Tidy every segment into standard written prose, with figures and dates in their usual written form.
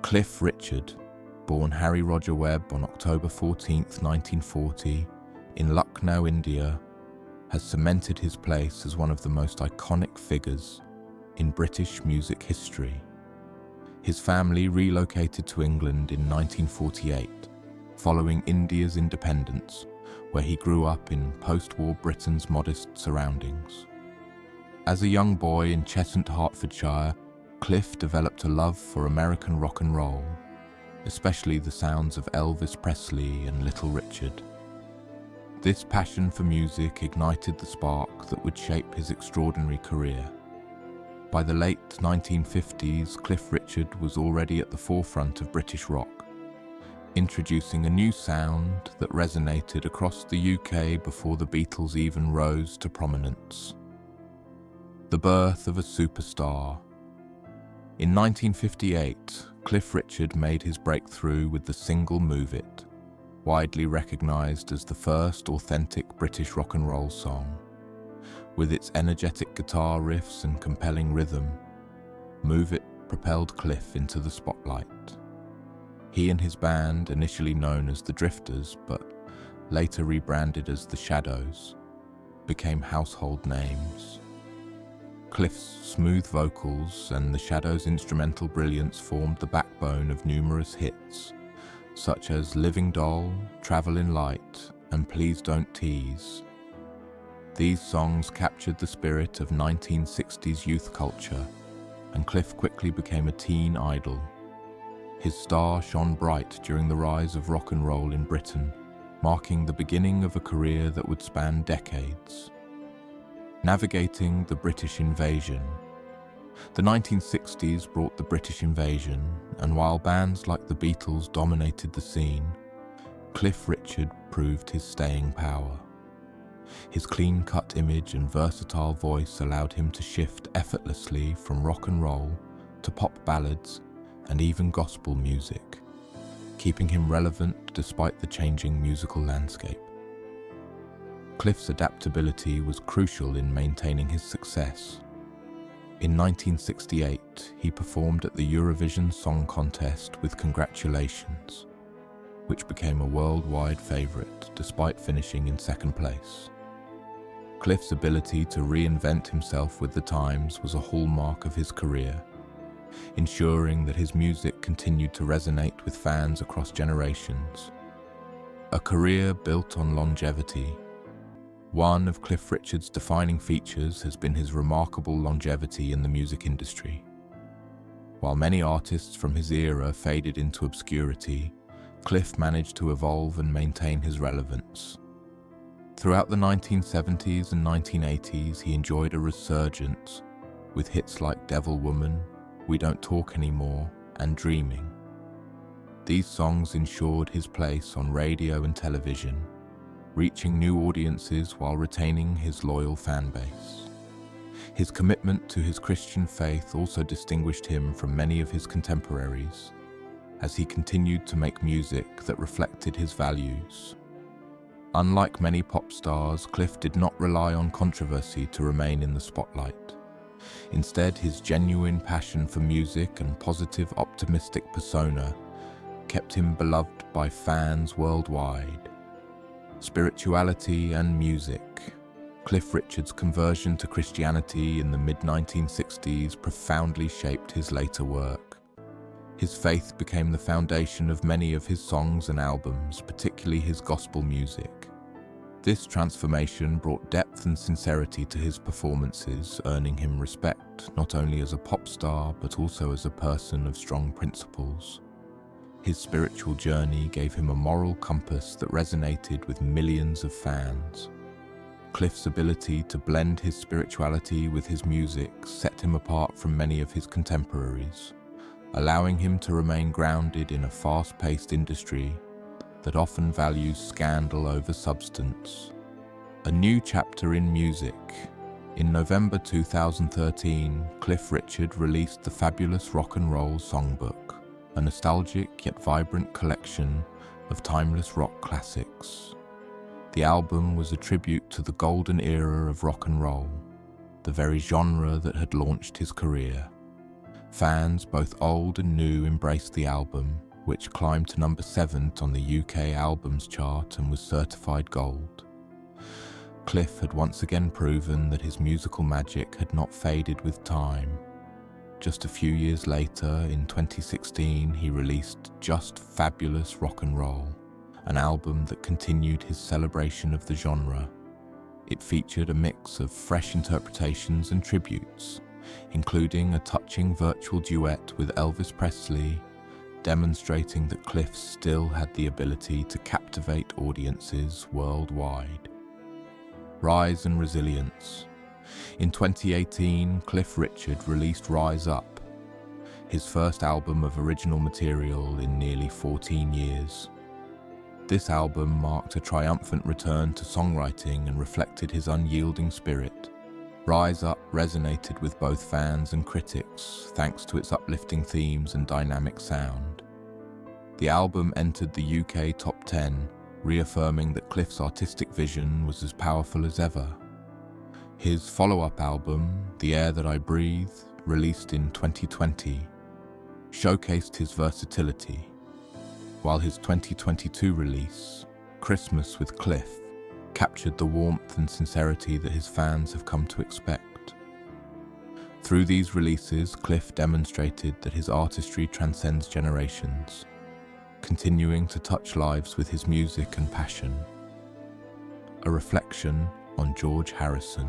Cliff Richard, born Harry Roger Webb on October 14, 1940, in Lucknow, India, has cemented his place as one of the most iconic figures in British music history. His family relocated to England in 1948, following India's independence, where he grew up in post-war Britain's modest surroundings. As a young boy in Cheshunt, Hertfordshire, Cliff developed a love for American rock and roll, especially the sounds of Elvis Presley and Little Richard. This passion for music ignited the spark that would shape his extraordinary career. By the late 1950s, Cliff Richard was already at the forefront of British rock, introducing a new sound that resonated across the UK before the Beatles even rose to prominence. The birth of a superstar. In 1958, Cliff Richard made his breakthrough with the single Move It, widely recognised as the first authentic British rock and roll song. With its energetic guitar riffs and compelling rhythm, Move It propelled Cliff into the spotlight. He and his band, initially known as the Drifters but later rebranded as the Shadows, became household names. Cliff's smooth vocals and the Shadows' instrumental brilliance formed the backbone of numerous hits, such as Living Doll, Travelin' Light, and Please Don't Tease. These songs captured the spirit of 1960s youth culture, and Cliff quickly became a teen idol. His star shone bright during the rise of rock and roll in Britain, marking the beginning of a career that would span decades. Navigating the British invasion. The 1960s brought the British invasion, and while bands like the Beatles dominated the scene, Cliff Richard proved his staying power. His clean-cut image and versatile voice allowed him to shift effortlessly from rock and roll to pop ballads and even gospel music, keeping him relevant despite the changing musical landscape. Cliff's adaptability was crucial in maintaining his success. In 1968, he performed at the Eurovision Song Contest with Congratulations, which became a worldwide favourite despite finishing in second place. Cliff's ability to reinvent himself with the times was a hallmark of his career, ensuring that his music continued to resonate with fans across generations. A career built on longevity. One of Cliff Richard's defining features has been his remarkable longevity in the music industry. While many artists from his era faded into obscurity, Cliff managed to evolve and maintain his relevance. Throughout the 1970s and 1980s, he enjoyed a resurgence with hits like Devil Woman, We Don't Talk Anymore, and Dreaming. These songs ensured his place on radio and television, reaching new audiences while retaining his loyal fan base. His commitment to his Christian faith also distinguished him from many of his contemporaries, as he continued to make music that reflected his values. Unlike many pop stars, Cliff did not rely on controversy to remain in the spotlight. Instead, his genuine passion for music and positive, optimistic persona kept him beloved by fans worldwide. Spirituality and music. Cliff Richard's conversion to Christianity in the mid-1960s profoundly shaped his later work. His faith became the foundation of many of his songs and albums, particularly his gospel music. This transformation brought depth and sincerity to his performances, earning him respect not only as a pop star but also as a person of strong principles. His spiritual journey gave him a moral compass that resonated with millions of fans. Cliff's ability to blend his spirituality with his music set him apart from many of his contemporaries, allowing him to remain grounded in a fast-paced industry that often values scandal over substance. A new chapter in music. In November 2013, Cliff Richard released the fabulous Rock and Roll Songbook, a nostalgic yet vibrant collection of timeless rock classics. The album was a tribute to the golden era of rock and roll, the very genre that had launched his career. Fans, both old and new, embraced the album, which climbed to number 7 on the UK Albums Chart and was certified gold. Cliff had once again proven that his musical magic had not faded with time. Just a few years later, in 2016, he released Just Fabulous Rock and Roll, an album that continued his celebration of the genre. It featured a mix of fresh interpretations and tributes, including a touching virtual duet with Elvis Presley, demonstrating that Cliff still had the ability to captivate audiences worldwide. Rise and Resilience. In 2018, Cliff Richard released Rise Up, his first album of original material in nearly 14 years. This album marked a triumphant return to songwriting and reflected his unyielding spirit. Rise Up resonated with both fans and critics thanks to its uplifting themes and dynamic sound. The album entered the UK top 10, reaffirming that Cliff's artistic vision was as powerful as ever. His follow-up album, The Air That I Breathe, released in 2020, showcased his versatility, while his 2022 release, Christmas with Cliff, captured the warmth and sincerity that his fans have come to expect. Through these releases, Cliff demonstrated that his artistry transcends generations, continuing to touch lives with his music and passion. A reflection on George Harrison.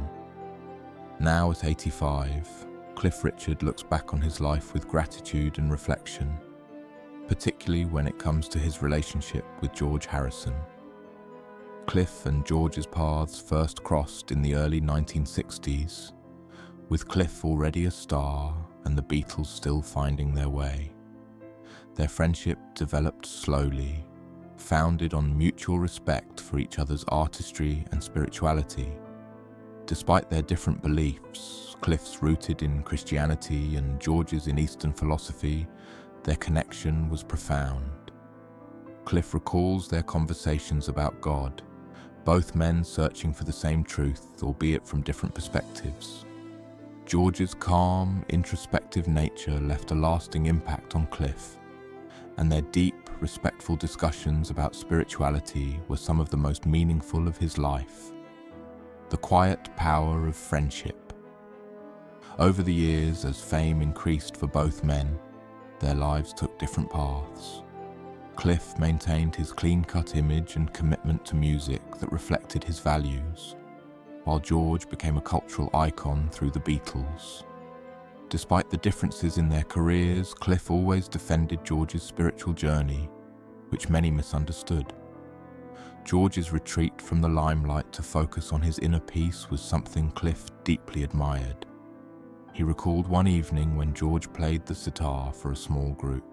Now at 85, Cliff Richard looks back on his life with gratitude and reflection, particularly when it comes to his relationship with George Harrison. Cliff and George's paths first crossed in the early 1960s, with Cliff already a star and the Beatles still finding their way. Their friendship developed slowly, founded on mutual respect for each other's artistry and spirituality. Despite their different beliefs, Cliff's rooted in Christianity and George's in Eastern philosophy, their connection was profound. Cliff recalls their conversations about God, both men searching for the same truth, albeit from different perspectives. George's calm, introspective nature left a lasting impact on Cliff, and their deep, respectful discussions about spirituality were some of the most meaningful of his life. The quiet power of friendship. Over the years, as fame increased for both men, their lives took different paths. Cliff maintained his clean-cut image and commitment to music that reflected his values, while George became a cultural icon through the Beatles. Despite the differences in their careers, Cliff always defended George's spiritual journey, which many misunderstood. George's retreat from the limelight to focus on his inner peace was something Cliff deeply admired. He recalled one evening when George played the sitar for a small group,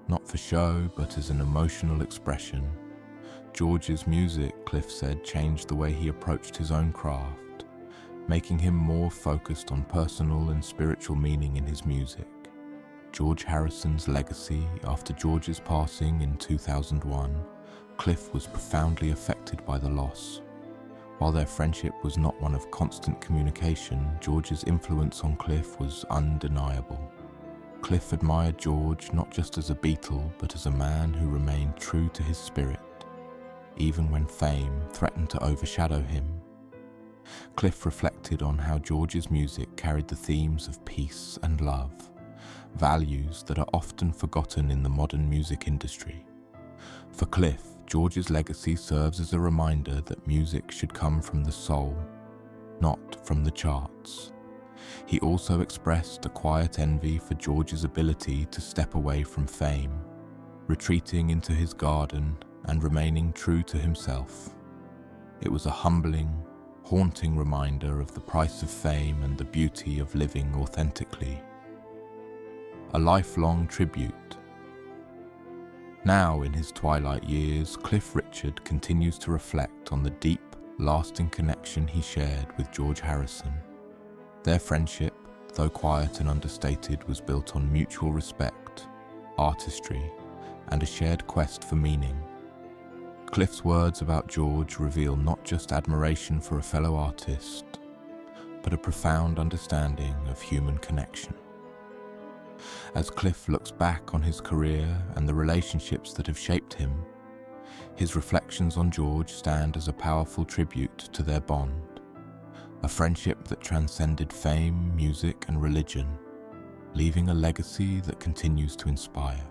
not for show, but as an emotional expression. George's music, Cliff said, changed the way he approached his own craft, making him more focused on personal and spiritual meaning in his music. George Harrison's legacy. After George's passing in 2001, Cliff was profoundly affected by the loss. While their friendship was not one of constant communication, George's influence on Cliff was undeniable. Cliff admired George not just as a Beatle, but as a man who remained true to his spirit, even when fame threatened to overshadow him. Cliff reflected on how George's music carried the themes of peace and love, values that are often forgotten in the modern music industry. For Cliff, George's legacy serves as a reminder that music should come from the soul, not from the charts. He also expressed a quiet envy for George's ability to step away from fame, retreating into his garden and remaining true to himself. It was a humbling, haunting reminder of the price of fame and the beauty of living authentically. A lifelong tribute. Now, in his twilight years, Cliff Richard continues to reflect on the deep, lasting connection he shared with George Harrison. Their friendship, though quiet and understated, was built on mutual respect, artistry, and a shared quest for meaning. Cliff's words about George reveal not just admiration for a fellow artist, but a profound understanding of human connection. As Cliff looks back on his career and the relationships that have shaped him, his reflections on George stand as a powerful tribute to their bond, a friendship that transcended fame, music, and religion, leaving a legacy that continues to inspire.